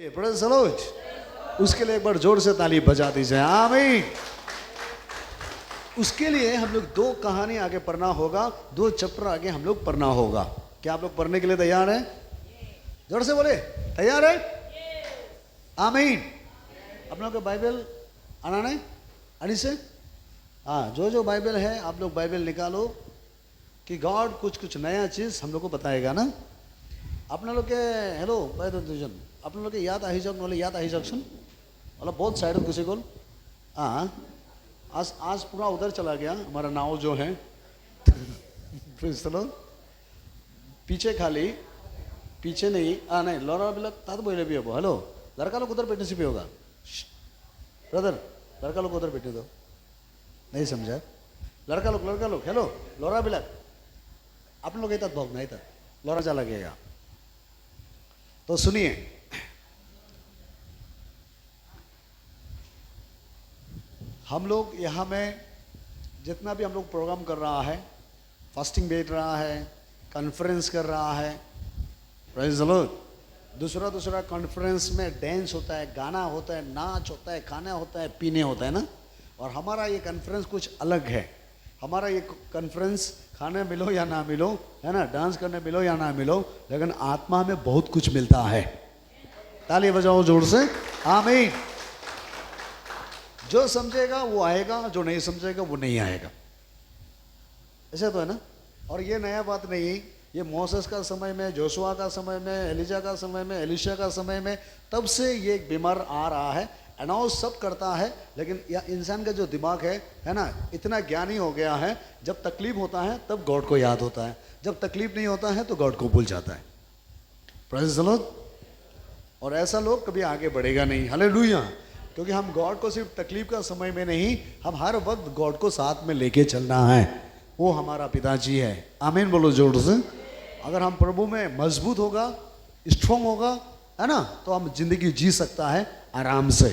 Praise the Lord. उसके लिए एक बार जोर से ताली बजा दीजिए, आमीन। उसके लिए हम लोग दो कहानी आगे पढ़ना होगा, दो चैप्टर आगे हम लोग पढ़ना होगा। क्या आप लोग पढ़ने के लिए तैयार हैं? जोर से बोले, तैयार है? आमीन। आप लोग का बाइबल आना नहीं आनी से? हाँ, जो बाइबल है आप लोग बाइबल निकालो कि गॉड कुछ कुछ नया चीज़ हम लोग को बताएगा ना। अपना लोग के हेलो बाइदन अपना लोग के याद आई जक नोले याद आई जंक्शन मतलब बहुत साइड किसी को। हाँ, आज पूरा उधर चला गया हमारा नाव जो है चलो पीछे खाली पीछे नहीं नहीं लौरा बिलक तात बोले भी हो। हेलो लड़का लोग उधर बैठने से भी होगा ब्रदर, लड़का लोग उधर बैठने दो। नहीं समझा? लड़का लोग हेलो लौरा बिलक आप लोग येतात भाग नहीं था लौरा चला गया। तो सुनिए, हम लोग यहाँ में जितना भी हम लोग प्रोग्राम कर रहा है, फास्टिंग बैठ रहा है, कॉन्फ्रेंस कर रहा है, प्रेज़ द लॉर्ड। दूसरा कॉन्फ्रेंस में डांस होता है, गाना होता है, नाच होता है, खाना होता है, पीने होता है ना। और हमारा ये कॉन्फ्रेंस कुछ अलग है। हमारा ये कॉन्फ्रेंस खाने मिलो या ना मिलो, है ना, डांस करने मिलो या ना मिलो, लेकिन आत्मा में बहुत कुछ मिलता है। ताली बजाओ जोर से, आमीन। जो समझेगा वो आएगा, जो नहीं समझेगा वो नहीं आएगा। ऐसे तो है ना। और ये नया बात नहीं, ये मोसेस का समय में, जोशुआ का समय में, एलिजा का समय में, एलिशा का समय में, तब से ये बीमार आ रहा है। अनाउंस सब करता है, लेकिन या इंसान का जो दिमाग है ना, इतना ज्ञानी हो गया है, जब तकलीफ होता है तब गॉड को याद होता है, जब तकलीफ नहीं होता है तो गॉड को भूल जाता है। Praise the Lord. और ऐसा लोग कभी आगे बढ़ेगा नहीं। हालेलुया। क्योंकि हम गॉड को सिर्फ तकलीफ का समय में नहीं, हम हर वक्त गॉड को साथ में लेके चलना है। वो हमारा पिताजी है। आमीन बोलो जोर से। अगर हम प्रभु में मजबूत होगा, स्ट्रांग होगा, है ना, तो हम जिंदगी जी सकता है आराम से।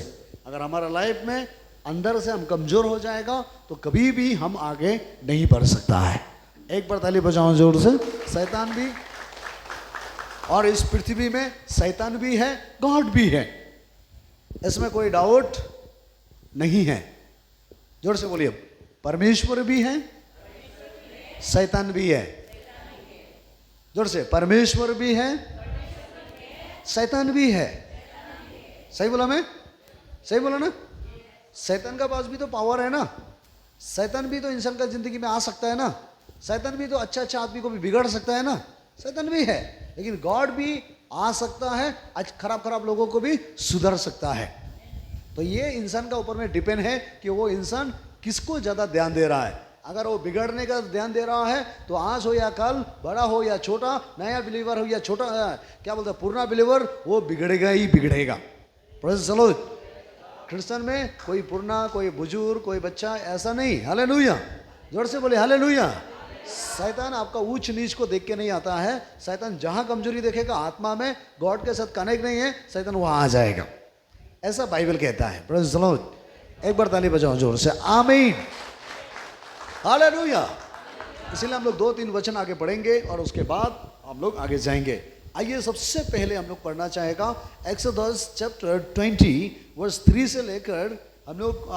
अगर हमारा लाइफ में अंदर से हम कमजोर हो जाएगा तो कभी भी हम आगे नहीं बढ़ सकता है। एक बार ताली बजाओ जोर से। शैतान भी, और इस पृथ्वी में शैतान भी है, गॉड भी है, इसमें कोई डाउट नहीं है। जोर से बोलिए, परमेश्वर भी है, शैतान भी है। जोर से, परमेश्वर भी है, शैतान भी है। सही बोला मैं? सही बोला ना? शैतान का पास भी तो पावर है ना। शैतान भी तो इंसान का जिंदगी में आ सकता है ना। शैतान भी तो अच्छा आदमी को भी बिगाड़ सकता है ना। शैतान भी है, लेकिन गॉड भी आ सकता है, आज खराब लोगों को भी सुधर सकता है। तो ये इंसान का ऊपर में डिपेंड है कि वो इंसान किसको ज़्यादा ध्यान दे रहा है। अगर वो बिगड़ने का ध्यान दे रहा है तो आज हो या कल, बड़ा हो या छोटा, नया बिलीवर हो या छोटा, क्या बोलते हैं, पुराना बिलीवर, वो बिगड़ेगा ही बिगड़ेगा। Praise the Lord. क्रिश्चियन में कोई पुराना, कोई बुजुर्ग, कोई बच्चा, ऐसा नहीं। हालेलुया। जोर से बोले हालेलुया। शैतान आपका ऊंच नीच को देख के नहीं आता है। शैतान जहां कमजोरी देखेगा, आत्मा में गॉड के साथ कनेक्ट नहीं है, शैतान वहां आ जाएगा। ऐसा बाइबल कहता है। Praise the Lord. एक बार ताली बजाओ जोर से, आमीन, हालेलुया। इसीलिए हम लोग 2-3 वचन आगे पढ़ेंगे और उसके बाद हम लोग आगे जाएंगे। आइए, सबसे पहले हम लोग पढ़ना चाहेगा एक्सोडस चैप्टर 20 वर्स 3 से लेकर हम लोग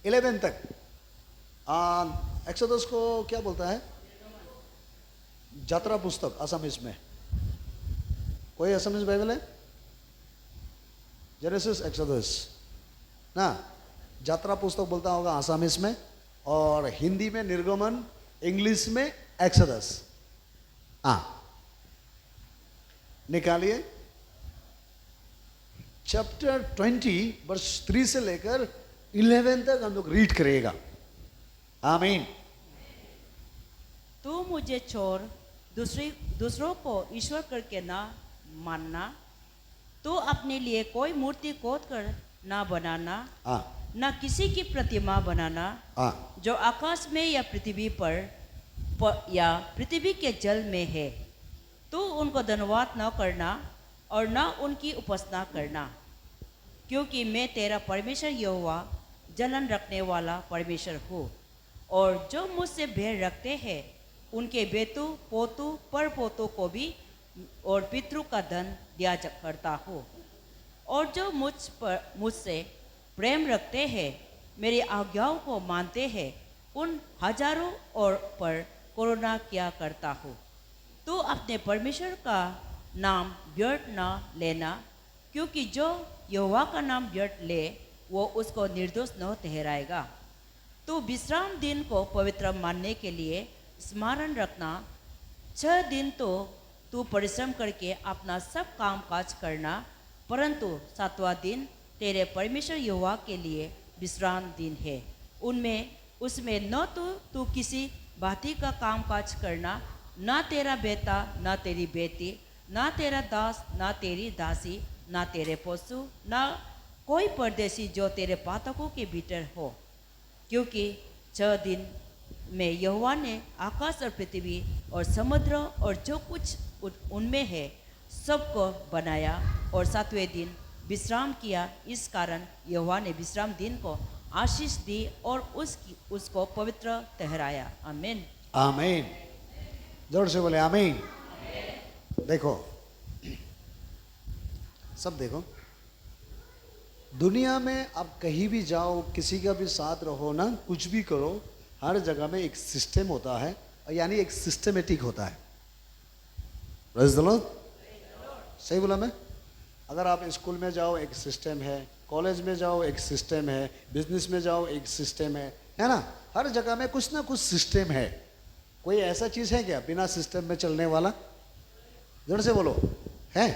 11 तक। एक्सोडस को क्या बोलता है? यात्रा पुस्तक असमीज में। कोई असमीज बाइबल है? जेनेसिस, एक्सोडस ना, यात्रा पुस्तक बोलता होगा असमीज में, और हिंदी में निर्गमन, इंग्लिश में एक्सोडस। निकालिए चैप्टर 20 वर्स 3 से लेकर 11 तक हम लोग रीड करेगा। आमीन। तू मुझे छोड़ दूसरों को ईश्वर करके ना मानना, तू अपने लिए कोई मूर्ति खोद कर ना बनाना, ना किसी की प्रतिमा बनाना जो आकाश में या पृथ्वी पर या पृथ्वी के जल में है। तू उनको धन्यवाद न करना और न उनकी उपासना करना, क्योंकि मैं तेरा परमेश्वर यहोवा जलन रखने वाला परमेश्वर हूँ। और जो मुझसे बैर रखते हैं उनके बेटू पोतू पर पोतों को भी और पितरों का धन दिया करता हूँ। और जो मुझसे प्रेम रखते हैं, मेरी आज्ञाओं को मानते हैं, उन हजारों और पर करुणा किया करता हूँ। तो अपने परमेश्वर का नाम व्यर्थ न लेना, क्योंकि जो यहोवा का नाम व्यर्थ ले वो उसको निर्दोष न ठहराएगा। तो विश्राम दिन को पवित्र मानने के लिए स्मरण रखना। 6 दिन तो तू परिश्रम करके अपना सब काम काज करना, परंतु 7वां दिन तेरे परमेश्वर यहोवा के लिए विश्राम दिन है। उसमें न तो तू किसी भांति का काम काज करना, ना तेरा बेटा ना तेरी बेटी, ना तेरा दास ना तेरी दासी, ना तेरे पशु, ना कोई परदेशी जो तेरे पातकों के भीतर हो, क्योंकि 6 दिन में यहोवा ने आकाश और पृथ्वी और समुद्र और जो कुछ उनमें है सबको बनाया और 7वें दिन विश्राम किया। इस कारण यहोवा ने विश्राम दिन को आशीष दी और उसको पवित्र ठहराया। आमीन। आमीन। जोर से बोले आमीन। देखो, सब देखो, दुनिया में आप कहीं भी जाओ, किसी का भी साथ रहो ना, कुछ भी करो, हर जगह में एक सिस्टम होता है, यानी एक सिस्टमेटिक होता है। Praise the Lord. सही बोला मैं? अगर आप स्कूल में जाओ एक सिस्टम है, कॉलेज में जाओ एक सिस्टम है, बिजनेस में जाओ एक सिस्टम है ना? हर जगह में कुछ ना कुछ सिस्टम है। कोई ऐसा चीज़ है क्या बिना सिस्टम में चलने वाला? जोर से बोलो, है?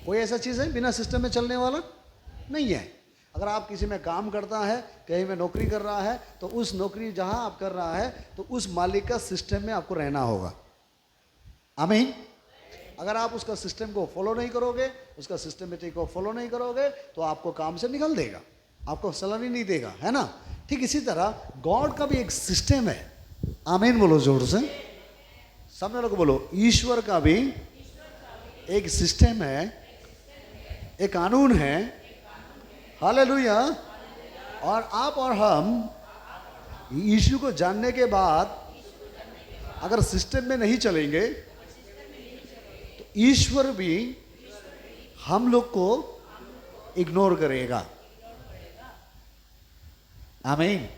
कोई ऐसा चीज़ है बिना सिस्टम में चलने वाला? नहीं है। अगर आप किसी में काम करता है, कहीं में नौकरी कर रहा है, तो उस नौकरी जहां आप कर रहा है तो उस मालिक का सिस्टम में आपको रहना होगा। आमीन। अगर आप उसका सिस्टम को फॉलो नहीं करोगे, उसका सिस्टमेटिक को फॉलो नहीं करोगे, तो आपको काम से निकाल देगा, आपको सैलरी नहीं देगा, है ना? ठीक इसी तरह गॉड का भी एक सिस्टम है। आमीन बोलो जोर से, सामने लोग बोलो, ईश्वर का भी एक सिस्टम है, एक कानून है। हालेलुया। और आप और हम यीशु को जानने के बाद अगर सिस्टम में नहीं चलेंगे तो ईश्वर भी हम लोग को इग्नोर करेगा। आमीन।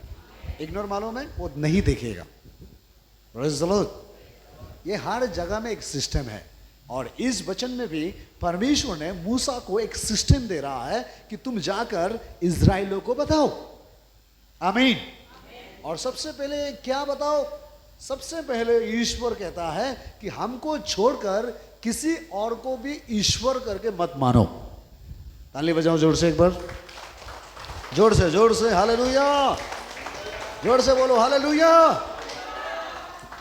इग्नोर मालूम है, वो नहीं देखेगा। Praise the Lord. ये हर जगह में एक सिस्टम है, और इस वचन में भी परमेश्वर ने मूसा को एक सिस्टम दे रहा है कि तुम जाकर इज़राइलियों को बताओ। आमीन। और सबसे पहले क्या बताओ? सबसे पहले ईश्वर कहता है कि हमको छोड़कर किसी और को भी ईश्वर करके मत मानो। ताली बजाओ जोर से एक बार, जोर से हालेलुया। जोर से बोलो हालेलुया।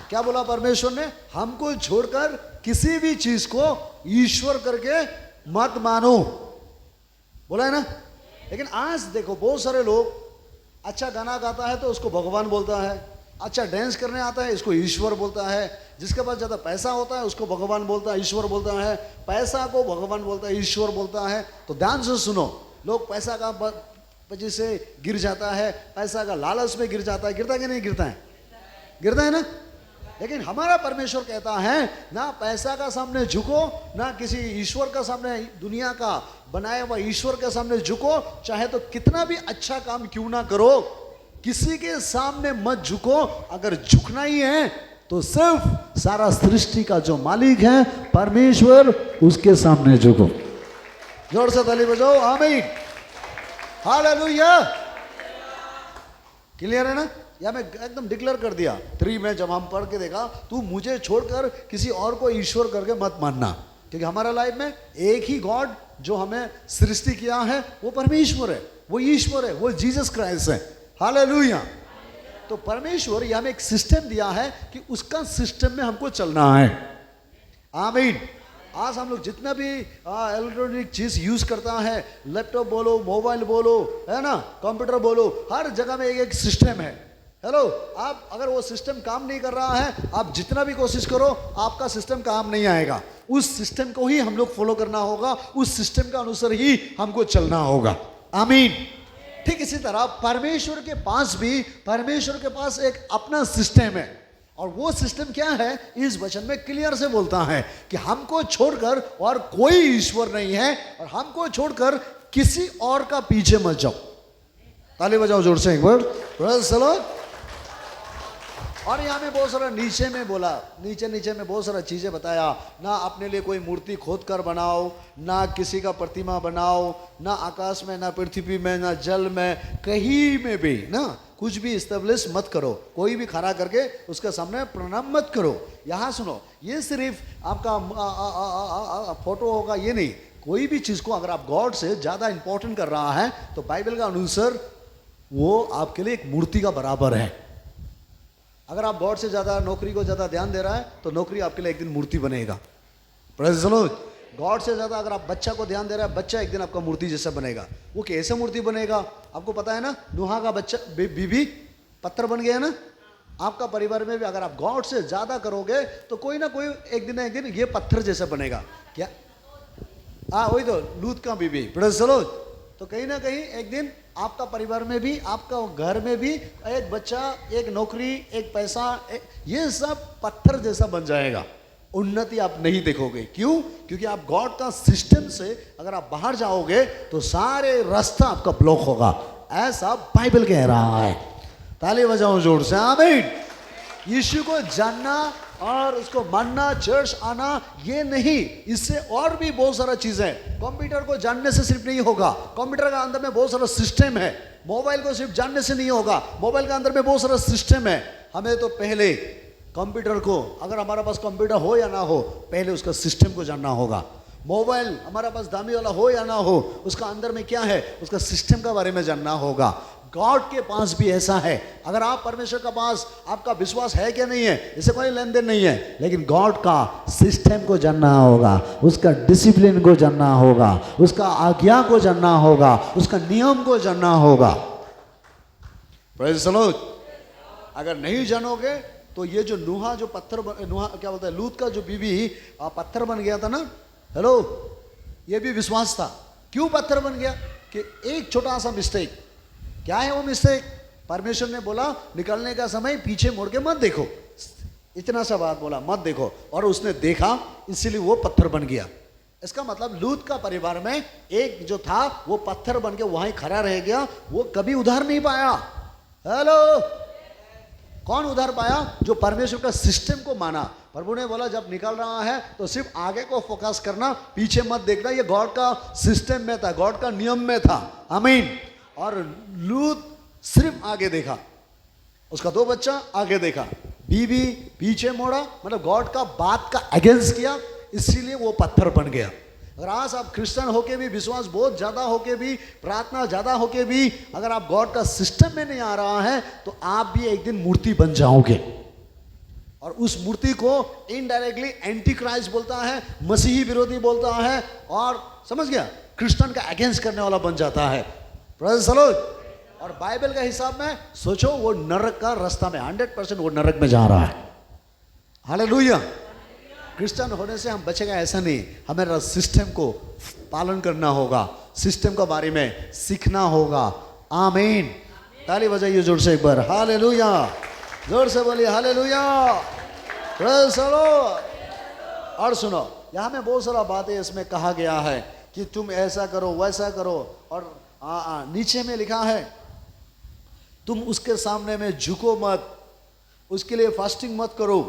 क्या बोला परमेश्वर ने? हमको छोड़कर किसी भी चीज को ईश्वर करके मत मानो, बोला है ना? लेकिन आज देखो, बहुत सारे लोग अच्छा गाना गाता है तो उसको भगवान बोलता है, अच्छा डांस करने आता है इसको ईश्वर बोलता है, जिसके पास ज़्यादा पैसा होता है उसको भगवान बोलता है, ईश्वर बोलता है, पैसा को भगवान बोलता है, ईश्वर बोलता है। तो ध्यान से सुनो, लोग पैसा का वजह से गिर जाता है, पैसा का लालच में गिर जाता है। गिरता है कि नहीं गिरता है? गिरता है ना? लेकिन हमारा परमेश्वर कहता है ना पैसा का सामने झुको, ना किसी ईश्वर का सामने, दुनिया का बनाया हुआ ईश्वर के सामने झुको, चाहे तो कितना भी अच्छा काम क्यों ना करो, किसी के सामने मत झुको। अगर झुकना ही है तो सिर्फ सारा सृष्टि का जो मालिक है परमेश्वर, उसके सामने झुको। जोर से ताली बजाओ। आमीन। हालेलुया। क्लियर है ना? या मैं एकदम डिक्लेयर कर दिया 3 में जब हम पढ़ के देखा, तू मुझे छोड़कर किसी और को ईश्वर करके मत मानना, क्योंकि हमारा लाइफ में एक ही गॉड जो हमें सृष्टि किया है वो परमेश्वर है, वो ईश्वर है, वो जीसस क्राइस्ट है। हालेलुया। तो परमेश्वर ये हमें एक सिस्टम दिया है कि उसका सिस्टम में हमको चलना है। आमीन। आज हम लोग जितना भी इलेक्ट्रॉनिक चीज यूज करता है, लैपटॉप बोलो, मोबाइल बोलो, है ना, कंप्यूटर बोलो, हर जगह में एक सिस्टम है। हेलो, आप अगर वो सिस्टम काम नहीं कर रहा है, आप जितना भी कोशिश करो आपका सिस्टम काम नहीं आएगा। उस सिस्टम को ही हम लोग फॉलो करना होगा, उस सिस्टम का अनुसार ही हमको चलना होगा। आमीन। ठीक इसी तरह परमेश्वर के पास एक अपना सिस्टम है। और वो सिस्टम क्या है, इस वचन में क्लियर से बोलता है कि हमको छोड़कर और कोई ईश्वर नहीं है, और हमको छोड़कर किसी और का पीछे मत जाओ। ताली बजाओ जोर से एक बार, प्रेज़ द लॉर्ड। और यहाँ में बहुत सारा नीचे में बोला, नीचे में बहुत सारा चीज़ें बताया, ना अपने लिए कोई मूर्ति खोद कर बनाओ, ना किसी का प्रतिमा बनाओ, ना आकाश में, ना पृथ्वी में, ना जल में, कहीं में भी ना कुछ भी इस्टेब्लिश मत करो, कोई भी खड़ा करके उसके सामने प्रणाम मत करो। यहाँ सुनो, ये सिर्फ आपका फोटो होगा ये नहीं, कोई भी चीज़ को अगर आप गॉड से ज़्यादा इंपॉर्टेंट कर रहा है तो बाइबल का अनुसार वो आपके लिए एक मूर्ति का बराबर है। अगर आप गॉड से ज़्यादा नौकरी को ज़्यादा ध्यान दे रहा है तो नौकरी आपके लिए एक दिन मूर्ति बनेगा। Praise the Lord. गॉड से ज़्यादा अगर आप बच्चा को ध्यान दे रहा है, बच्चा एक दिन आपका मूर्ति जैसा बनेगा। वो कैसे मूर्ति बनेगा आपको पता है ना, नूहा का बच्चा बीबी पत्थर बन गया ना। आपका परिवार में भी अगर आप गॉड से ज़्यादा करोगे तो कोई ना कोई एक दिन ये पत्थर जैसा बनेगा। क्या? हाँ वही तो, लूत का बीबी। Praise the Lord. तो कहीं ना कहीं एक दिन आपका परिवार में भी, आपका घर में भी एक बच्चा, एक नौकरी, एक पैसा, ये सब पत्थर जैसा बन जाएगा। उन्नति आप नहीं देखोगे। क्यों? क्योंकि आप गॉड का सिस्टम से अगर आप बाहर जाओगे तो सारे रास्ता आपका ब्लॉक होगा, ऐसा बाइबल कह रहा है। ताली बजाओ जोर से, आमीन। यीशु को जानना और उसको मानना, चर्च आना, ये नहीं, इससे और भी बहुत सारा चीज़ें। कंप्यूटर को जानने से सिर्फ नहीं होगा, कंप्यूटर का अंदर में बहुत सारा सिस्टम है। मोबाइल को सिर्फ जानने से नहीं होगा, मोबाइल का अंदर में बहुत सारा सिस्टम है। हमें तो पहले कंप्यूटर को, अगर हमारा पास कंप्यूटर हो या ना हो, पहले उसका सिस्टम को जानना होगा। मोबाइल हमारा पास दामी वाला हो या ना हो, उसका अंदर में क्या है, उसका सिस्टम के बारे में जानना होगा। गॉड के पास भी ऐसा है। अगर आप परमेश्वर के पास, आपका विश्वास है क्या नहीं है, इससे कोई लेन देन नहीं है, लेकिन गॉड का सिस्टम को जानना होगा, उसका डिसिप्लिन को जानना होगा, उसका आज्ञा को जानना होगा, उसका नियम को जानना होगा। Praise the Lord. अगर नहीं जानोगे तो ये जो नूहा जो पत्थर, नूहा क्या बोलता है, लूत का जो बीवी पत्थर बन गया था ना, हेलो, ये भी विश्वास था। क्यों पत्थर बन गया? कि एक छोटा सा मिस्टेक। क्या है वो मिस्टेक? परमेश्वर ने बोला निकलने का समय पीछे मुड़ के मत देखो, इतना सा बात बोला, मत देखो, और उसने देखा, इसीलिए वो पत्थर बन गया। इसका मतलब लूत का परिवार में एक जो था वो पत्थर बन के वहीं खड़ा रह गया, वो कभी उधार नहीं पाया। हेलो, कौन उधार पाया? जो परमेश्वर का सिस्टम को माना। प्रभु ने बोला जब निकल रहा है तो सिर्फ आगे को फोकस करना, पीछे मत देखना। ये गॉड का सिस्टम में था, गॉड का नियम में था। आमीन। और लूत सिर्फ आगे देखा, उसका 2 बच्चा आगे देखा, बीवी पीछे मोड़ा, मतलब गॉड का बात का अगेंस्ट किया, इसीलिए वो पत्थर बन गया। अगर आज आप क्रिश्चियन होके भी, विश्वास बहुत ज़्यादा होके भी, प्रार्थना ज़्यादा होके भी, अगर आप गॉड का सिस्टम में नहीं आ रहा है तो आप भी एक दिन मूर्ति बन जाओगे। और उस मूर्ति को इनडायरेक्टली एंटी क्राइस्ट बोलता है, मसीही विरोधी बोलता है, और समझ गया, क्रिश्चियन का अगेंस्ट करने वाला बन जाता है। Praise the Lord. और बाइबल का हिसाब में सोचो, वो नरक का रास्ता में 100% वो नरक में जा रहा है। हालेलुया। क्रिश्चियन होने से हम बचेगा ऐसा नहीं, हमें सिस्टम को पालन करना होगा, सिस्टम के बारे में सीखना होगा। आमीन। ताली बजाइए जोर से एक बार, हालेलुया। जोर से बोलिए हालेलुया। Praise the Lord. और सुनो, यहाँ में बहुत सारा बातें इसमें कहा गया है कि तुम ऐसा करो, वैसा करो, और नीचे में लिखा है तुम उसके सामने में झुको मत, उसके लिए फास्टिंग मत करो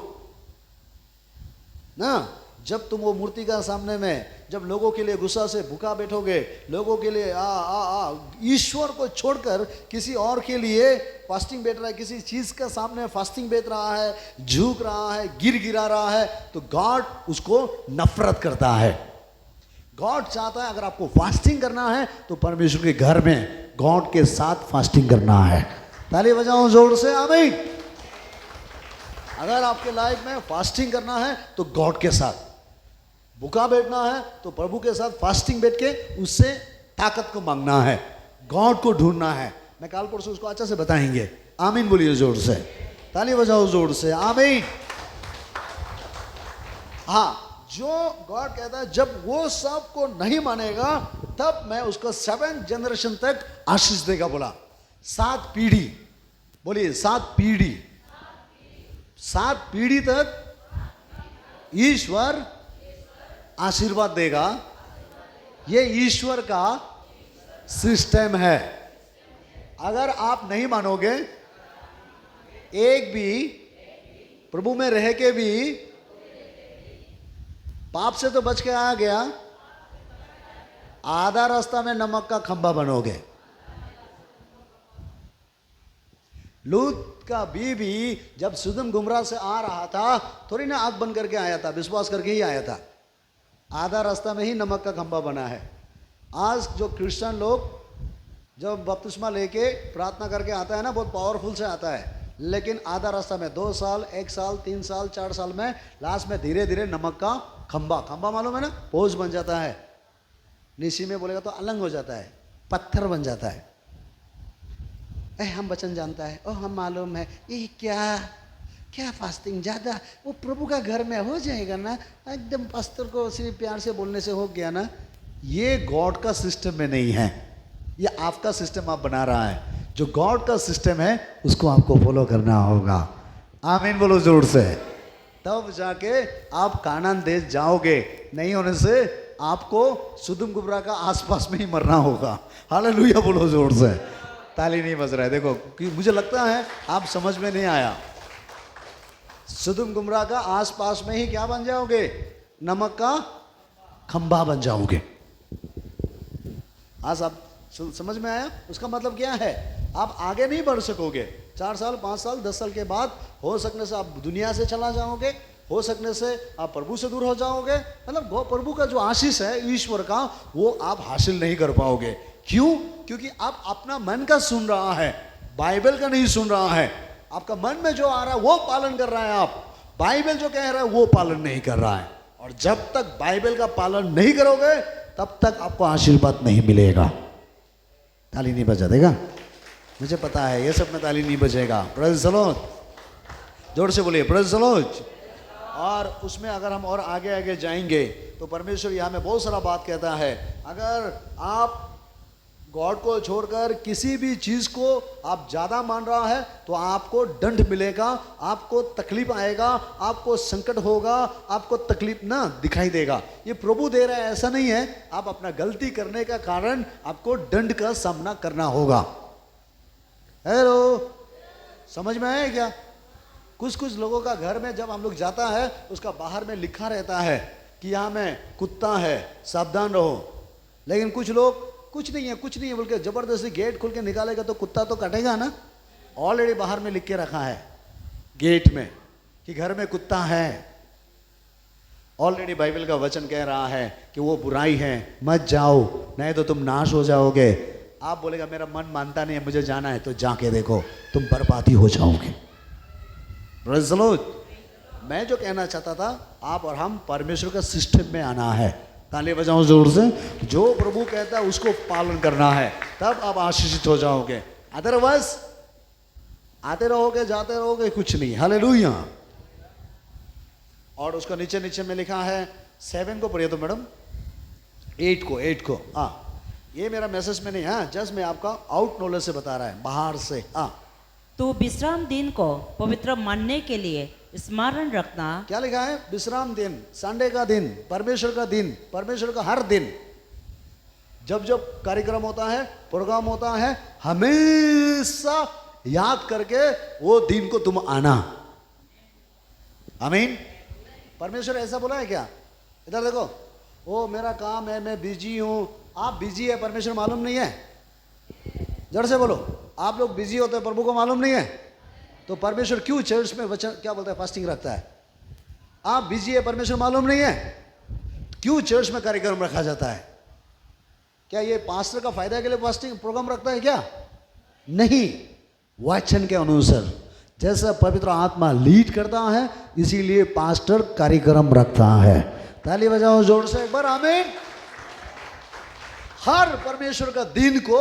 ना। जब तुम वो मूर्ति का सामने में, जब लोगों के लिए गुस्सा से भूखा बैठोगे, लोगों के लिए ईश्वर को छोड़कर किसी और के लिए फास्टिंग बैठ रहा है, किसी चीज़ का सामने फास्टिंग बैठ रहा है, झुक रहा है, गिरा रहा है, तो गॉड उसको नफरत करता है। गॉड चाहता है अगर आपको फास्टिंग करना है तो परमेश्वर के घर में गॉड के साथ फास्टिंग करना है। ताली बजाओ जोर से, आमीन। अगर आपके लाइफ में फास्टिंग करना है तो गॉड के साथ, भूखा बैठना है तो प्रभु के साथ फास्टिंग बैठ के उससे ताकत को मांगना है, गॉड को ढूंढना है। मैं काल परसों उसको अच्छा से बताएंगे। आमीन बोलिए जोर से, ताली बजाओ जोर से, आमीन। हाँ, जो गॉड कहता है जब वो सब को नहीं मानेगा तब मैं उसको 7 जनरेशन तक आशीष देगा। बोला 7 पीढ़ी, बोलिए 7 पीढ़ी। 7 पीढ़ी तक ईश्वर आशीर्वाद देगा। ये ईश्वर का सिस्टम है। अगर आप नहीं मानोगे, एक भी प्रभु में रह के भी पाप से तो बच के आ गया, आधा रास्ता में नमक का खंभा बनोगे। लूत का बीवी जब सुदम गुमराह से आ रहा था, थोड़ी ना आग बन करके आया था, विश्वास करके ही आया था। आधा रास्ता में ही नमक का खंभा बना है। आज जो क्रिश्चियन लोग जब बपतिस्मा लेके प्रार्थना करके आता है ना, बहुत पावरफुल से आता है, लेकिन आधा रास्ता में 2 साल, 1 साल, 3 साल, 4 साल में लास्ट में धीरे धीरे नमक का खंभा मालूम है ना, पोज बन जाता है। निशी में बोलेगा तो अलंग हो जाता है, पत्थर बन जाता है। हम वचन जानता है, ओ हम मालूम है, ये क्या फास्टिंग ज़्यादा, वो प्रभु का घर में हो जाएगा ना, एकदम पास्टर को सिर्फ प्यार से बोलने से हो गया ना। ये गॉड का सिस्टम में नहीं है, ये आपका सिस्टम आप बना रहा है। जो गॉड का सिस्टम है उसको आपको फॉलो करना होगा। आमीन बोलो जोर से। तब जाके आप कानान देश जाओगे। नहीं होने से आपको सुदम गुमराह का आसपास में ही मरना होगा। हालेलुया बोलो जोर से। ताली नहीं बज रहा है, देखो कि मुझे लगता है आप समझ में नहीं आया। सुदम गुमराह का आसपास में ही क्या बन जाओगे? नमक का खंभा बन जाओगे। आज आप समझ में आया? उसका मतलब क्या है? आप आगे नहीं बढ़ सकोगे। 4 साल, 5 साल, 10 साल के बाद हो सकने से आप दुनिया से चला जाओगे, हो सकने से आप प्रभु से दूर हो जाओगे। मतलब वो प्रभु का जो आशीष है ईश्वर का, वो आप हासिल नहीं कर पाओगे। क्यों? क्योंकि आप अपना मन का सुन रहा है, बाइबल का नहीं सुन रहा है। आपका मन में जो आ रहा है वो पालन कर रहा है, आप बाइबल जो कह रहा है वो पालन नहीं कर रहा है। और जब तक बाइबल का पालन नहीं करोगे तब तक आपको आशीर्वाद नहीं मिलेगा। ताली नहीं बजा देगा? मुझे पता है ये सब में ताली नहीं बजेगा। प्रेज़ द लॉर्ड, जोर से बोलिए प्रेज़ द लॉर्ड। और उसमें अगर हम और आगे आगे जाएंगे तो परमेश्वर यहाँ में बहुत सारा बात कहता है। अगर आप गॉड को छोड़कर किसी भी चीज़ को आप ज़्यादा मान रहा है तो आपको दंड मिलेगा, आपको तकलीफ आएगा, आपको संकट होगा, आपको तकलीफ ना दिखाई देगा। ये प्रभु दे रहा है, ऐसा नहीं है। आप अपना गलती करने का कारण आपको दंड का सामना करना होगा। हेलो, समझ में आया क्या? कुछ लोगों का घर में जब हम लोग जाता है उसका बाहर में लिखा रहता है कि यहाँ में कुत्ता है, सावधान रहो। लेकिन कुछ लोग कुछ नहीं है बोल के जबरदस्ती गेट खोल के निकालेगा तो कुत्ता तो कटेगा ना। ऑलरेडी बाहर में लिख के रखा है गेट में कि घर में कुत्ता है। ऑलरेडी बाइबल का वचन कह रहा है कि वो बुराई है, मत जाओ नहीं तो तुम नाश हो जाओगे। आप बोलेगा मेरा मन मानता नहीं है, मुझे जाना है, तो जाके देखो तुम बर्बादी हो जाओगे। Praise the Lord. मैं जो कहना चाहता था, आप और हम परमेश्वर का सिस्टम में आना है। ताली बजाओ जोर से। जो प्रभु कहता है उसको पालन करना है, तब आप आशीषित हो जाओगे। अदरवाइज आते रहोगे जाते रहोगे, कुछ नहीं। हालेलुया। और उसका नीचे में लिखा है 7 को पढ़िए तो मैडम, 8 को। हाँ, ये मेरा मैसेज में नहीं है, जस्ट मैं आपका आउट नॉलेज से बता रहा है, बाहर से। हाँ, तो विश्राम दिन को पवित्र मानने के लिए स्मरण रखना। क्या लिखा है? विश्राम दिन, संडे का दिन, परमेश्वर का दिन, परमेश्वर का हर दिन जब जब कार्यक्रम होता है, प्रोग्राम होता है, हमेशा याद करके वो दिन को तुम आना। आमीन। परमेश्वर ऐसा बोला है क्या? इधर देखो, ओ मेरा काम है, मैं बिजी हूं। आप बिजी है, परमेश्वर मालूम नहीं है? जड़ से बोलो, आप लोग बिजी होते हैं, प्रभु को मालूम नहीं है? तो परमेश्वर क्यों चर्च में वचन क्या बोलता है, फास्टिंग रखता है? आप बिजी है, परमेश्वर मालूम नहीं है? क्यों चर्च में कार्यक्रम रखा जाता है? क्या ये पास्टर का फायदा के लिए फास्टिंग प्रोग्राम रखता है क्या? नहीं, वचन के अनुसार जैसा पवित्र आत्मा लीड करता है, इसीलिए पास्टर कार्यक्रम रखता है। ताली बजाओ जोर से एक बार, आमीन। हर परमेश्वर का दिन को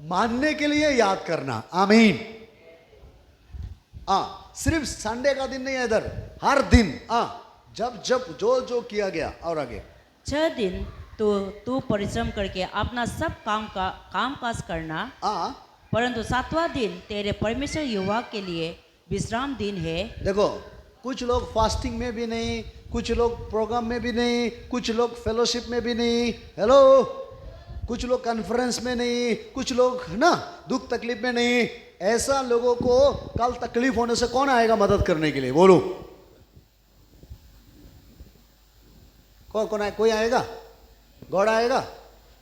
मानने के लिए याद करना। आमीन। सिर्फ संडे का दिन नहीं है, इधर हर दिन। जब जब जो किया गया। और आगे 6 दिन तो तू परिश्रम करके अपना सब काम काज करना, परंतु 7वां दिन तेरे परमेश्वर यहोवा के लिए विश्राम दिन है। देखो, कुछ लोग फास्टिंग में भी नहीं, कुछ लोग प्रोग्राम में भी नहीं, कुछ लोग फेलोशिप में भी नहीं, हेलो, कुछ लोग कॉन्फ्रेंस में नहीं, कुछ लोग है ना दुख तकलीफ में नहीं। ऐसा लोगों को कल तकलीफ होने से कौन आएगा मदद करने के लिए? बोलो, कौन आए? कोई आएगा? गॉड आएगा।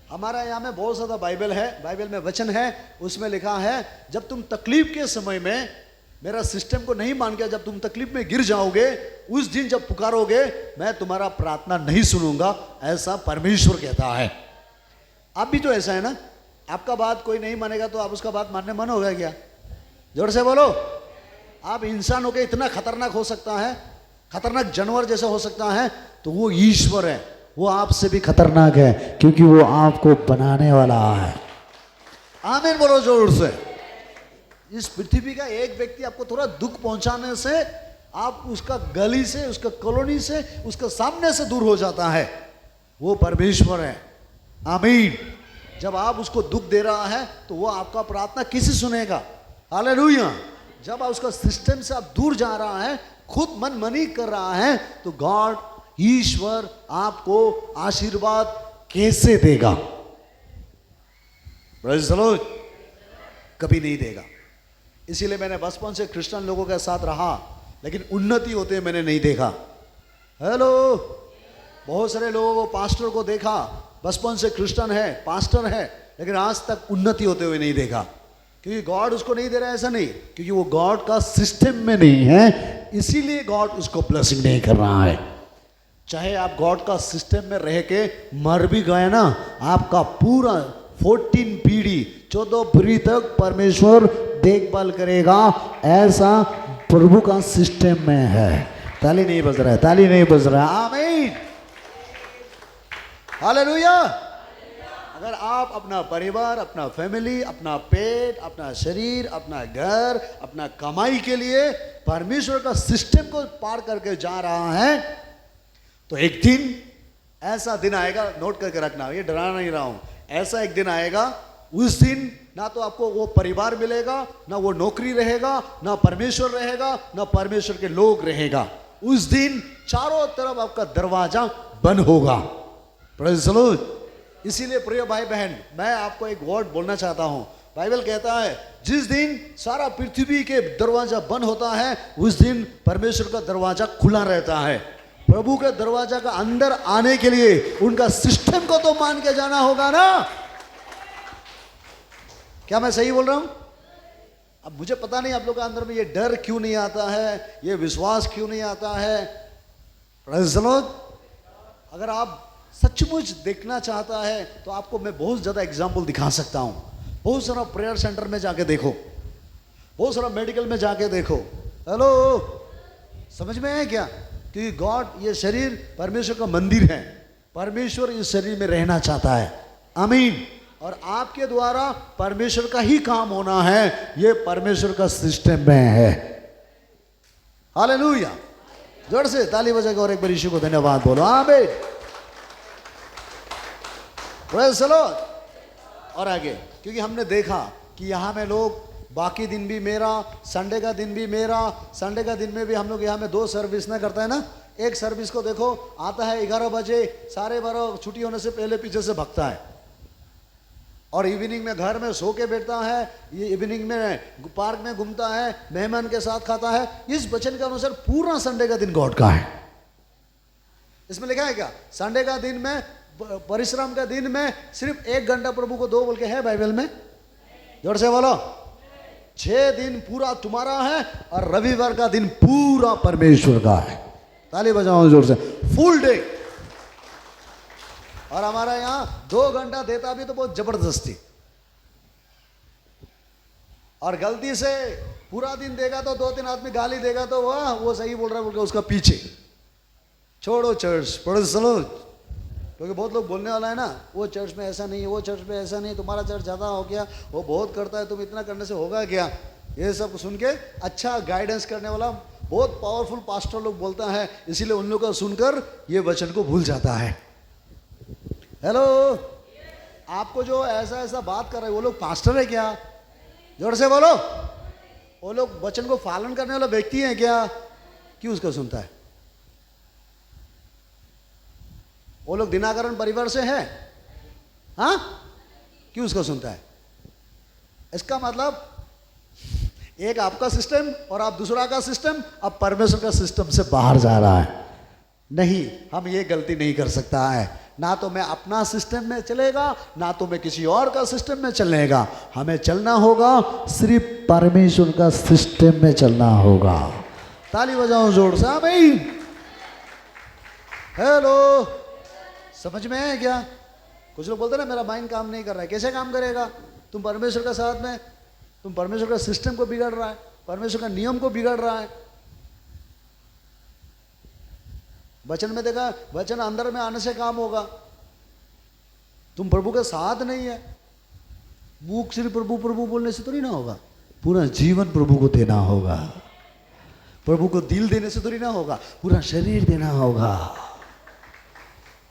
हमारा यहाँ में बहुत ज़्यादा बाइबल है, बाइबल में वचन है, उसमें लिखा है जब तुम तकलीफ के समय में मेरा सिस्टम को नहीं मान के जब तुम तकलीफ में गिर जाओगे, उस दिन जब पुकारोगे मैं तुम्हारा प्रार्थना नहीं सुनूंगा, ऐसा परमेश्वर कहता है। आप भी तो ऐसा है ना, आपका बात कोई नहीं मानेगा तो आप उसका बात मानने मन होगा क्या? जोर से बोलो। आप इंसान होकर इतना खतरनाक हो सकता है, खतरनाक जानवर जैसा हो सकता है, तो वो ईश्वर है, वो आपसे भी खतरनाक है, क्योंकि वो आपको बनाने वाला है। आमीन बोलो जोर से। इस पृथ्वी का एक व्यक्ति आपको थोड़ा दुख पहुंचाने से आप उसका गली से, उसका कॉलोनी से, उसका सामने से दूर हो जाता है, वो परमेश्वर है। आमीन। जब आप उसको दुख दे रहा है तो वो आपका प्रार्थना किसी सुनेगा? हालेलुया। जब आप उसका सिस्टम से आप दूर जा रहा है, खुद मन मनी कर रहा है, तो गॉड, ईश्वर आपको आशीर्वाद कैसे देगा? Praise the Lord. कभी नहीं देगा। इसीलिए मैंने बचपन से क्रिश्चियन लोगों के साथ रहा, लेकिन उन्नति होते मैंने नहीं देखा। हेलो, बहुत सारे लोगों को, पास्टर को देखा, बचपन से क्रिश्चियन है, पास्टर है, लेकिन आज तक उन्नति होते हुए नहीं देखा। क्योंकि गॉड उसको नहीं दे रहा है, ऐसा नहीं, क्योंकि वो गॉड का सिस्टम में नहीं है, इसीलिए गॉड उसको ब्लेसिंग नहीं कर रहा है। चाहे आप गॉड का सिस्टम में रह के मर भी गए ना, आपका पूरा 14 पीढ़ी, 14 पीढ़ी तक परमेश्वर देखभाल करेगा, ऐसा प्रभु का सिस्टम में है। ताली नहीं बज रहा है, ताली नहीं बज रहा है। आमीन, हालेलुया। अगर आप अपना परिवार, अपना फैमिली, अपना पेट, अपना शरीर, अपना घर, अपना कमाई के लिए परमेश्वर का सिस्टम को पार करके जा रहा है, तो एक दिन ऐसा दिन आएगा, नोट करके रखना, ये डराना नहीं रहा हूं, ऐसा एक दिन आएगा, उस दिन ना तो आपको वो परिवार मिलेगा, ना वो नौकरी रहेगा, ना परमेश्वर रहेगा, ना परमेश्वर के लोग रहेगा। उस दिन चारों तरफ आपका दरवाजा बंद होगा। Praise the Lord. इसीलिए प्रिय भाई बहन, मैं आपको एक वर्ड बोलना चाहता हूं। बाइबल कहता है जिस दिन सारा पृथ्वी के दरवाजा बंद होता है, उस दिन परमेश्वर का दरवाजा खुला रहता है। प्रभु के दरवाजा का अंदर आने के लिए उनका सिस्टम को तो मान के जाना होगा ना। क्या मैं सही बोल रहा हूं? अब मुझे पता नहीं आप लोग के अंदर में ये डर क्यों नहीं आता है, ये विश्वास क्यों नहीं आता है। Praise the Lord. अगर आप सचमुच देखना चाहता है तो आपको मैं बहुत ज़्यादा एग्जाम्पल दिखा सकता हूँ। बहुत सारा प्रेयर सेंटर में जाके देखो, बहुत सारा मेडिकल में जाके देखो। हेलो, समझ में है क्या? क्योंकि गॉड, ये शरीर परमेश्वर का मंदिर है, परमेश्वर इस शरीर में रहना चाहता है। आमीन। और आपके द्वारा परमेश्वर का ही काम होना है, ये परमेश्वर का सिस्टम में है। हालेलुया। जोर से ताली बजाकर और एक बार यीशु को धन्यवाद बोलो। आमीन। Praise the Lord. और आगे, क्योंकि हमने देखा कि यहाँ में लोग बाकी दिन भी मेरा, संडे का दिन भी मेरा, संडे का दिन में भी हम लोग यहाँ में 2 सर्विस ना करता है ना। एक सर्विस को देखो, आता है 11 बजे, 12:30 छुट्टी होने से पहले पीछे से भगता है, और इवनिंग में घर में सो के बैठता है, ये इवनिंग में पार्क में घूमता है, मेहमान के साथ खाता है। इस वचन के अनुसार पूरा संडे का दिन गॉड का है। इसमें लिखा है क्या? संडे का दिन में, परिश्रम का दिन में सिर्फ 1 घंटा प्रभु को दो बोल के है बाइबल में? जोर से बोलो। 6 दिन पूरा तुम्हारा है और रविवार का दिन पूरा परमेश्वर का है। ताली बजाओ जोर से, फुल डे। और हमारा यहाँ 2 घंटा देता भी तो बहुत जबरदस्ती, और गलती से पूरा दिन देगा तो 2-3 आदमी गाली देगा तो वाह वो सही बोल रहा है बोल के उसका पीछे छोड़ो चर्च। Praise the Lord. क्योंकि बहुत लोग बोलने वाला है ना, वो चर्च में ऐसा नहीं है, वो चर्च में ऐसा नहीं, तुम्हारा चर्च ज़्यादा हो गया, वो बहुत करता है, तुम इतना करने से होगा क्या? ये सब सुन के अच्छा गाइडेंस करने वाला बहुत पावरफुल पास्टर लोग बोलता है, इसीलिए उन लोगों को सुनकर ये वचन को भूल जाता है। हेलो, आपको जो ऐसा ऐसा बात कर रहे हैं वो लोग पास्टर है क्या? जोर से बोलो। वो लोग वचन को पालन करने वाला व्यक्ति है क्या? क्यों उसको सुनता है? वो लोग दिनाकरण परिवार से है, हाँ? क्यों उसको सुनता है? इसका मतलब एक आपका सिस्टम और आप दूसरा का सिस्टम, अब परमेश्वर का सिस्टम से बाहर जा रहा है। नहीं, हम ये गलती नहीं कर सकता है। ना तो मैं अपना सिस्टम में चलेगा, ना तो मैं किसी और का सिस्टम में चलेगा। हमें चलना होगा सिर्फ परमेश्वर का सिस्टम में चलना होगा। ताली बजाओ जोर से भाई। हेलो, समझ में है क्या? कुछ लोग बोलते ना मेरा माइंड काम नहीं कर रहा है। कैसे काम करेगा? तुम परमेश्वर का साथ में, तुम परमेश्वर का सिस्टम को बिगाड़ रहा है, परमेश्वर का नियम को बिगाड़ रहा है। वचन में देखा, वचन अंदर में आने से काम होगा। तुम प्रभु के साथ नहीं है, मुख सिर्फ प्रभु प्रभु बोलने से तो नहीं ना होगा। पूरा जीवन प्रभु को देना होगा। प्रभु को दिल देने से तो नहीं ना होगा, पूरा शरीर देना होगा।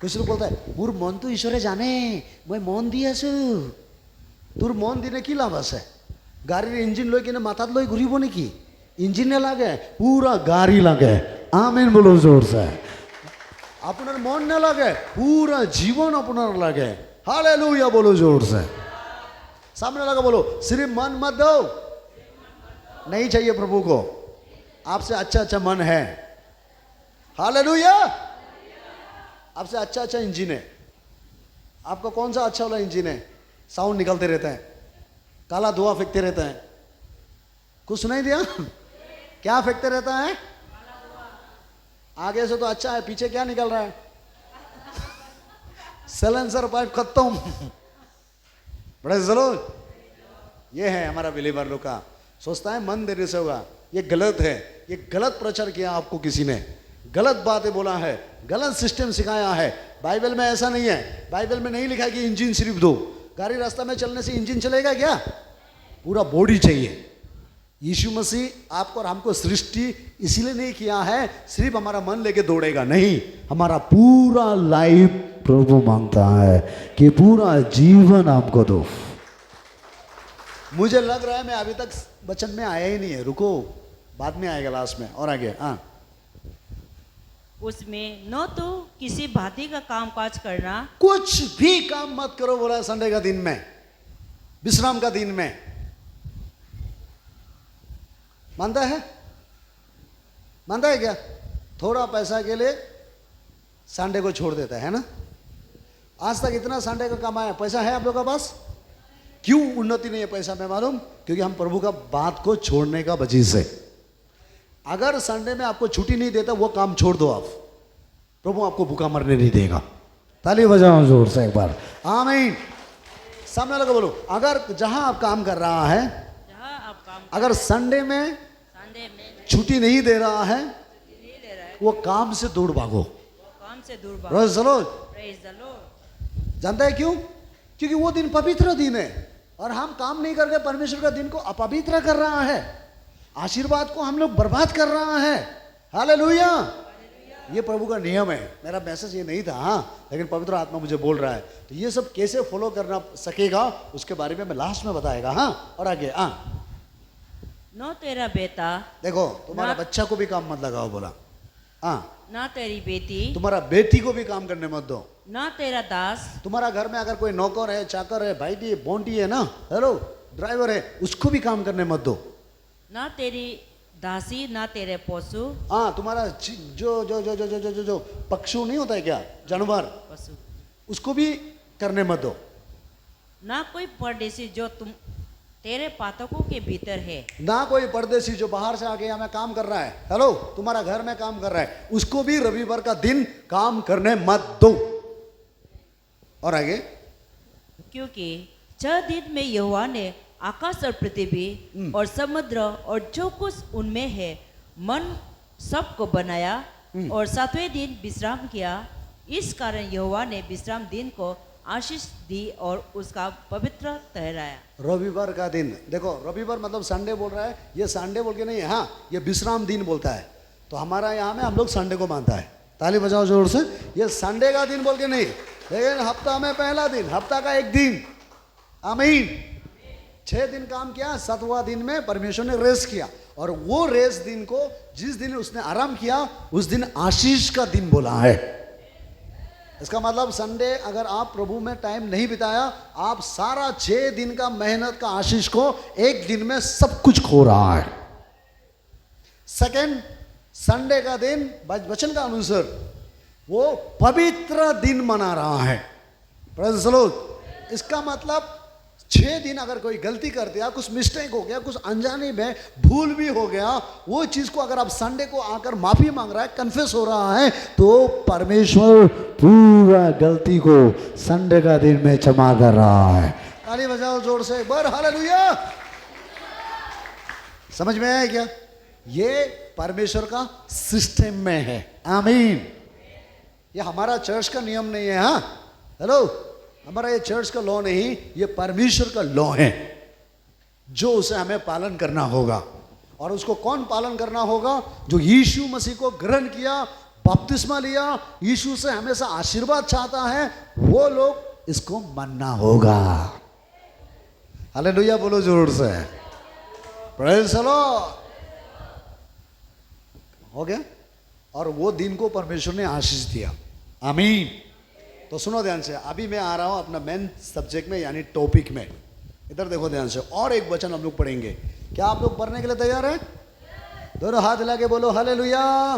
कुछ लोग बोलता है मोर मन तो ईश्वरे जाने, मैं मन दी आसु। তোর মন দিনে কি লাভ আছে? গাড়ির ইঞ্জিন লই কিনে মাথাত লই ঘুরিব নাকি? ইঞ্জিনে লাগে, পুরা গাড়ি লাগে। আমেন বলো জোরসে। আপনার মন না লাগে, পুরা জীবন আপনার লাগে। हालेलुया बोलो जोर से। सामने लगा बोलो, सिर्फ मन मत दो। नहीं चाहिए प्रभु को, आपसे अच्छा अच्छा मन है। हालेलुया। आपसे अच्छा अच्छा इंजन है। आपका कौन सा अच्छा वाला इंजन है? साउंड निकलते रहते हैं, काला धुआं फेंकते रहते हैं। कुछ सुनाई दिया? क्या फेंकते रहता है? आगे से तो अच्छा है, पीछे क्या निकल रहा है? सैलेंसर पाइप खत्म। बड़े जरूर ये है हमारा बिलीवर लोग का। सोचता है मन देने से होगा, ये गलत है। ये गलत प्रचार किया आपको किसी ने, गलत बातें बोला है, गलत सिस्टम सिखाया है। बाइबल में ऐसा नहीं है। बाइबल में नहीं लिखा कि इंजन सिर्फ दो। गाड़ी रास्ता में चलने से इंजन चलेगा क्या? पूरा बॉडी चाहिए। यीशु मसीह आपको और हमको सृष्टि इसीलिए नहीं किया है सिर्फ हमारा मन लेके दौड़ेगा, नहीं, हमारा पूरा लाइफ प्रभु मांगता है कि पूरा जीवन आपको दो। मुझे लग रहा है मैं अभी तक वचन में आया ही नहीं है। रुको, बाद में आएगा लास्ट में। और आगे, हाँ। उसमें न तो किसी भांति का काम काज करना, कुछ भी काम मत करो बोला संडे का दिन में, विश्राम का दिन में। मानता है? मानता है क्या? थोड़ा पैसा के लिए संडे को छोड़ देता है ना? आज तक इतना संडे का कमाया, पैसा है आप लोगों के पास? क्यों उन्नति नहीं है पैसा में मालूम? क्योंकि हम प्रभु का बात को छोड़ने का वजह से। अगर संडे में आपको छुट्टी नहीं देता, वो काम छोड़ दो आप, प्रभु आपको भूखा मरने नहीं देगा। ताली बजाओ जोर से एक बार, आमीन। सामने लगा बोलो, अगर जहां आप काम कर रहा है, जहाँ आप काम अगर संडे में छुट्टी नहीं दे रहा है, वो काम से दूर भागो। काम से दूर रोज चलो। Praise the Lord। जानता है क्यों? क्योंकि वो दिन पवित्र दिन है और हम काम नहीं करके परमेश्वर का दिन को अपवित्र कर रहा है। आशीर्वाद को हम लोग बर्बाद कर रहा है। हालेलुया। ये प्रभु का नियम है। मेरा मैसेज ये नहीं था, हाँ, लेकिन पवित्र आत्मा मुझे बोल रहा है। तो ये सब कैसे फॉलो करना सकेगा उसके बारे में मैं लास्ट में बताएगा। हाँ, और आगे, हाँ। न तेरा बेटा, देखो, तुम्हारा बच्चा को भी काम मत लगाओ बोला। हाँ। न तेरी बेटी, तुम्हारा बेटी को भी काम करने मत दो। न तेरा दास, तुम्हारा घर में अगर कोई नौकर है, चाकर है, भाईटी है, बोंटी है ना, हेलो, ड्राइवर है, उसको भी काम करने मत दो। न तेरी दासी, न तेरे पशु। हाँ, तुम्हारा जो जो जो जो जो जो जो पक्षु नहीं होता है क्या, जानवर, पशु, उसको भी करने मत दो। ना कोई परदेशी जो तुम तेरे पातकों के भीतर है, ना कोई परदेशी जो बाहर से आके हमें काम कर रहा है, हेलो, तुम्हारा घर में काम कर रहा है, उसको भी रविवार का दिन काम करने मत दो। और आगे, क्योंकि 6 दिन में यहोवा ने आकाश और पृथ्वी और समुद्र और जो कुछ उनमें है मन सबको बनाया और 7वें दिन विश्राम किया। इस कारण यहोवा ने विश्राम दिन को आशीष दी और उसका पवित्र ठहराया। रविवार का दिन, देखो, रविवार मतलब संडे बोल रहा है, ये संडे बोल के नहीं है, हाँ, ये विश्राम दिन बोलता है। तो हमारा यहाँ में हम लोग संडे को मानता है। ताली बजाओ जोर से। ये संडे का दिन बोल के नहीं, लेकिन हफ्ता में पहला दिन, हफ्ता का एक दिन। आमीन। 6 दिन काम किया, 7वां दिन में परमेश्वर ने रेस्ट किया, और वो रेस्ट दिन को, जिस दिन उसने आराम किया, उस दिन आशीष का दिन बोला है। इसका मतलब संडे अगर आप प्रभु में टाइम नहीं बिताया, आप सारा 6 दिन का मेहनत का आशीष को एक दिन में सब कुछ खो रहा है। सेकंड, संडे का दिन वचन का अनुसार वो पवित्र दिन मना रहा है। Praise the Lord. इसका मतलब 6 दिन अगर कोई गलती कर दिया, कुछ मिस्टेक हो गया, कुछ अनजाने में भूल भी हो गया, वो चीज को अगर आप संडे को आकर माफी मांग रहा है, कन्फेस हो रहा है, तो परमेश्वर पूरा गलती को संडे का दिन में क्षमा कर रहा है। ताली बजाओ जोर से एक बार, हालेलुया। समझ में आया क्या? ये परमेश्वर का सिस्टम में है। आमीन। ये हमारा चर्च का नियम नहीं है। हाँ, हेलो, हमारा ये चर्च का लॉ नहीं, ये परमेश्वर का लॉ है, जो उसे हमें पालन करना होगा। और उसको कौन पालन करना होगा? जो यीशु मसीह को ग्रहण किया, बपतिस्मा लिया, यीशु से हमेशा आशीर्वाद चाहता है, वो लोग इसको मानना होगा। हालेलुया बोलो जोर से। Praise the Lord. हो गया। और वो दिन को परमेश्वर ने आशीष दिया। आमीन। तो सुनो ध्यान से, अभी मैं आ रहा हूं अपना मेन सब्जेक्ट में, यानी टॉपिक में। इधर देखो ध्यान से, और एक वचन हम लोग पढ़ेंगे। क्या आप लोग पढ़ने के लिए तैयार हैं? दोनों हाथ हिला के बोलो हालेलुया,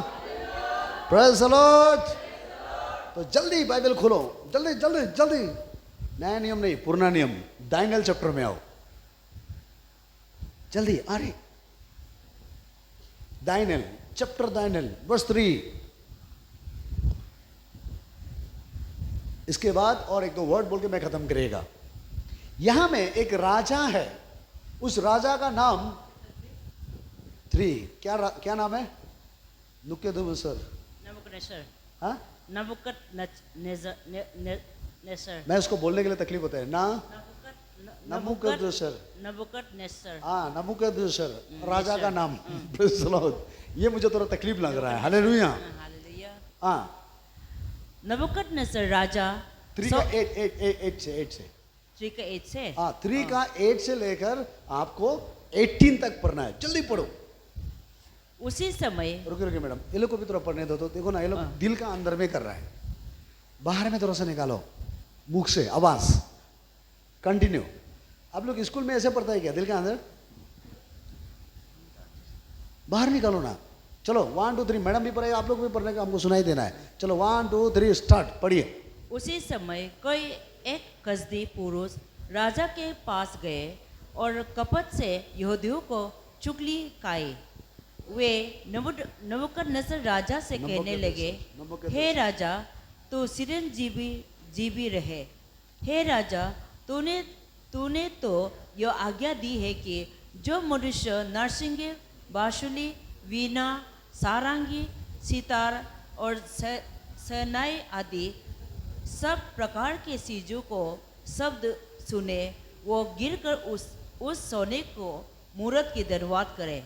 प्रेज़ द लॉर्ड। तो जल्दी बाइबल खोलो, जल्दी जल्दी जल्दी। नया नियम नहीं, पुराना नियम। दानिएल चैप्टर में आओ जल्दी। अरे दानिएल चैप्टर, दानिएल वर्स 3। इसके बाद और एक दो वर्ड बोल के मैं खत्म करेगा। यहां में एक राजा है, उस राजा का नाम 3 क्या नाम है? नुबूकदनेस्सर। हाँ, नबूकदनेस्सर। मैं उसको बोलने के लिए तकलीफ होता है ना। नबूकदनेस्सर। हाँ, नबूकदनेस्सर राजा का नाम। Praise the Lord. ये मुझे थोड़ा तकलीफ लग रहा है। हालेलुया। हाँ, नबूकदनेस्सर राजा 3 का 8 से 3 का 8 से, हाँ 3 का 8 से लेकर आपको 18 तक पढ़ना है। जल्दी पढ़ो। उसी समय, रुकिए मैडम, ये लोग को भी थोड़ा पढ़ने दो। तो देखो ना, ये लोग दिल का अंदर में कर रहा है, बाहर में थोड़ा सा निकालो, मुख से आवाज। कंटिन्यू। आप लोग स्कूल में ऐसे पढ़ता है क्या? दिल के अंदर बाहर निकालो ना। चलो 1 2 3, मैडम भी पढ़ेगा, आप लोग भी पढ़ने का, हमको सुनाई देना है। चलो 1 2 3 स्टार्ट, पढ़िए। उसी समय कोई एक कसदी पुरुष राजा के पास गए और कपट से यहूदियों को चुगली खाई। वे नबूकदनेस्सर राजा से कहने लगे, हे राजा, तू चिरंजीवी रहे। हे राजा, तूने तो यह आज्ञा दी है कि जो मनुष्य नरसिंगे, बांसुरी, वीणा, सारंगी, सितार और शहनाई आदि सब प्रकार के चीजों को शब्द सुने, वो गिरकर उस सोने को मूर्त की धन्यवाद करे।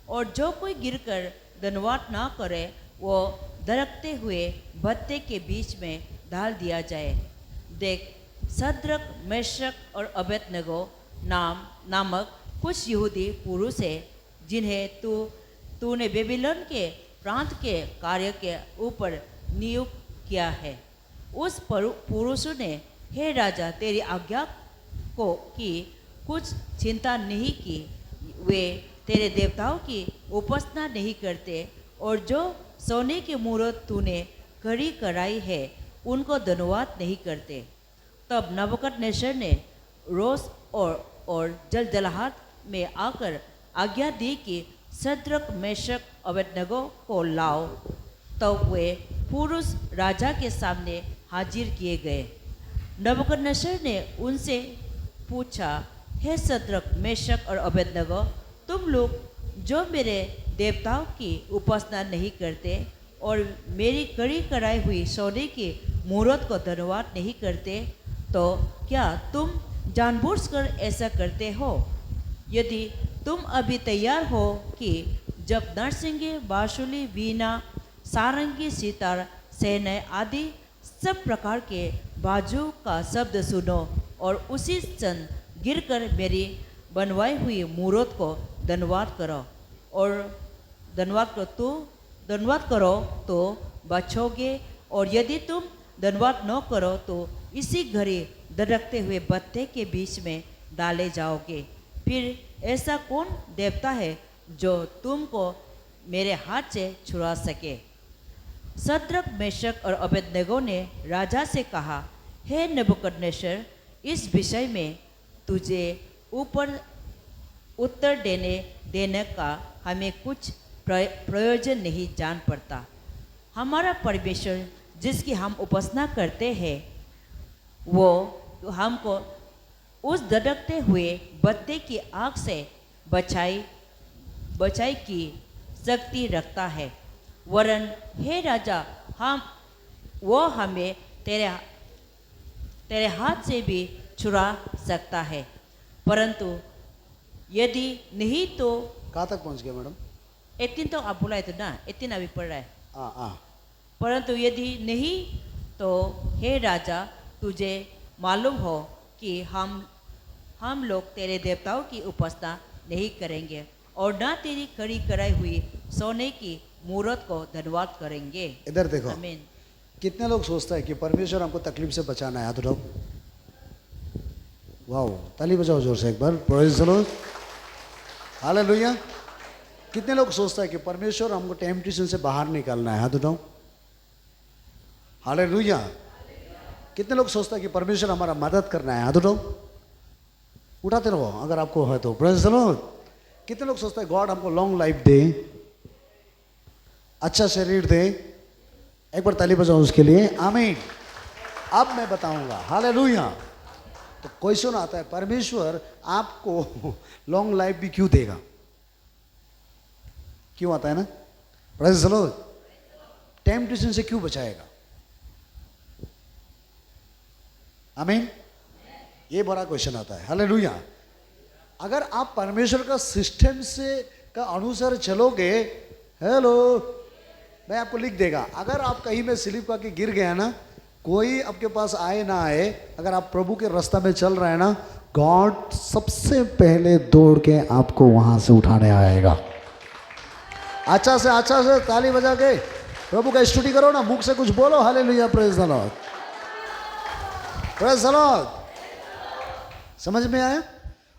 और जो कोई गिरकर धन्यवाद ना करे, वो दरकते हुए भट्टे के बीच में डाल दिया जाए। देख, शद्रक, मेशक और अबेदनगो नामक कुछ यहूदी पुरुष है, जिन्हें तूने बेबीलोन के प्रांत के कार्य के ऊपर नियुक्त किया है। उस पुरुषों ने, हे राजा, तेरी आज्ञा को की कुछ चिंता नहीं की। वे तेरे देवताओं की उपासना नहीं करते, और जो सोने की मूर्त तूने खड़ी कराई है, उनको धन्यवाद नहीं करते। तब नबूकदनेस्सर ने रोष और जलजलाहट में आकर आज्ञा दी कि शद्रक, मेशक, अबेदनगो को लाओ। तब वे पुरुष राजा के सामने हाजिर किए गए। नबूकदनेस्सर ने उनसे पूछा, हे शद्रक, मेशक और अबेदनगो, तुम लोग जो मेरे देवताओं की उपासना नहीं करते और मेरी खड़ी कराई हुई सोने की मूर्त को धन्यवाद नहीं करते, तो क्या तुम जानबूझकर ऐसा करते हो? यदि तुम अभी तैयार हो कि जब नरसिंगे, बांसुरी, वीणा, सारंगी, सितार, शहनाई आदि सब प्रकार के बाजू का शब्द सुनो और उसी क्षण गिरकर मेरी बनवाई हुई मूर्त को धन्यवाद करो और धन्यवाद करो तो बचोगे, और यदि तुम धन्यवाद न करो तो इसी घड़ी धड़कते हुए बत्ते के बीच में डाले जाओगे। फिर ऐसा कौन देवता है जो तुमको मेरे हाथ से छुड़ा सके? शद्रक, मेशक और अबेदनगो ने राजा से कहा, हे नबूकदनेस्सर, इस विषय में तुझे उत्तर देने का हमें कुछ प्रयोजन नहीं जान पड़ता। हमारा परमेश्वर जिसकी हम उपासना करते हैं वो हमको उस धड़कते हुए बत्ते की आग से बचाई की शक्ति रखता है। वरन हे राजा, वो हमें तेरे हाथ से भी छुड़ा सकता है, परंतु यदि नहीं तो। कहाँ तक पहुँच गया मैडम? 18 तो आप बोला है तो ना, 18 अभी पढ़ रहा है। हाँ। परंतु यदि नहीं तो हे राजा, तुझे मालूम हो कि हम लोग तेरे देवताओं की उपासना नहीं करेंगे और ना तेरी खड़ी कराई हुई सोने की मूर्त को धन्यवाद करेंगे। इधर देखो, आमीन। कितने लोग सोचता है कि परमेश्वर हमको तकलीफ से बचाना है? हाथ उठाओ। वाह, ताली बजाओ जोर से एक बार, प्रेज़ द लॉर्ड, हालेलुया। कितने लोग सोचता है कि परमेश्वर हमको टेम्पटेशन से बाहर निकालना है? हाथ उठाओ, हालेलुया। कितने लोग सोचता है कि परमेश्वर हमारा मदद करना है? हाथ उठाओ, उठाते रहो अगर आपको है तो, प्रेज़ द लॉर्ड। कितने लोग सोचता है गॉड हमको लॉन्ग लाइफ दे, अच्छा शरीर दे? एक बार ताली बजाओ उसके लिए, आमीन। अब मैं बताऊंगा, हालेलुया। तो क्वेश्चन आता है, परमेश्वर आपको लॉन्ग लाइफ भी क्यों देगा? क्यों आता है ना? Praise the Lord. टेम्पटेशन से क्यों बचाएगा? आमीन। ये बड़ा क्वेश्चन आता है, हालेलुया। अगर आप परमेश्वर का सिस्टम से का अनुसार चलोगे, हेलो, मैं आपको लिख देगा। अगर आप कहीं में स्लिप करके गिर गया ना, कोई आपके पास आए ना आए, अगर आप प्रभु के रास्ता में चल रहे हैं ना, गॉड सबसे पहले दौड़ के आपको वहां से उठाने आएगा। अच्छा से ताली बजा के प्रभु का स्तुति करो ना, मुख से कुछ बोलो, hallelujah, praise the Lord, praise the Lord. समझ में आया?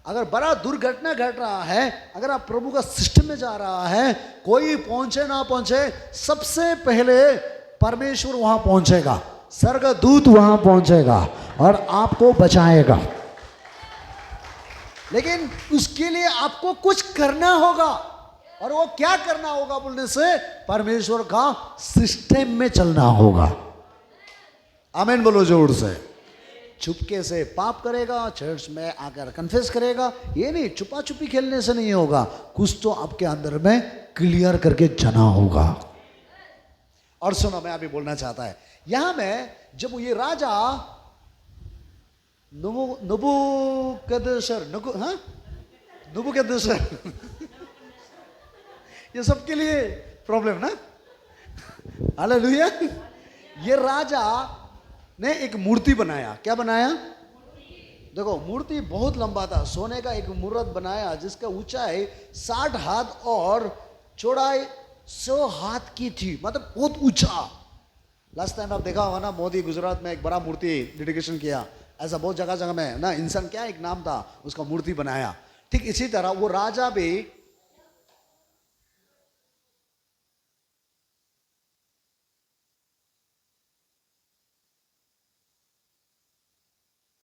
अगर बड़ा दुर्घटना घट रहा है, अगर आप प्रभु का सिस्टम में जा रहा है, कोई पहुंचे ना पहुंचे, सबसे पहले परमेश्वर वहां पहुंचेगा, स्वर्गदूत वहां पहुंचेगा और आपको बचाएगा। लेकिन उसके लिए आपको कुछ करना होगा, और वो क्या करना होगा बोलने से, परमेश्वर का सिस्टम में चलना होगा। आमीन बोलो जोर से। चुपके से पाप करेगा, चर्च में आकर कन्फेस करेगा, ये नहीं, छुपा छुपी खेलने से नहीं होगा, कुछ तो आपके अंदर में क्लियर करके जाना होगा। और सुनो, मैं अभी बोलना चाहता है, यहां में जब ये राजा नबूकदनेस्सर ये सबके लिए प्रॉब्लम ना, हालेलुया। ये राजा ने एक मूर्ति बनाया। क्या बनाया? देखो, मूर्ति बहुत लंबा था, सोने का एक मूर्त बनाया जिसका ऊंचाई 60 हाथ और चौड़ाई 100 हाथ की थी, मतलब बहुत ऊंचा। लास्ट टाइम आप देखा होगा ना, मोदी गुजरात में एक बड़ा मूर्ति डेडिकेशन किया, ऐसा बहुत जगह जगह में ना, इंसान क्या एक नाम था उसका, मूर्ति बनाया। ठीक इसी तरह वो राजा भी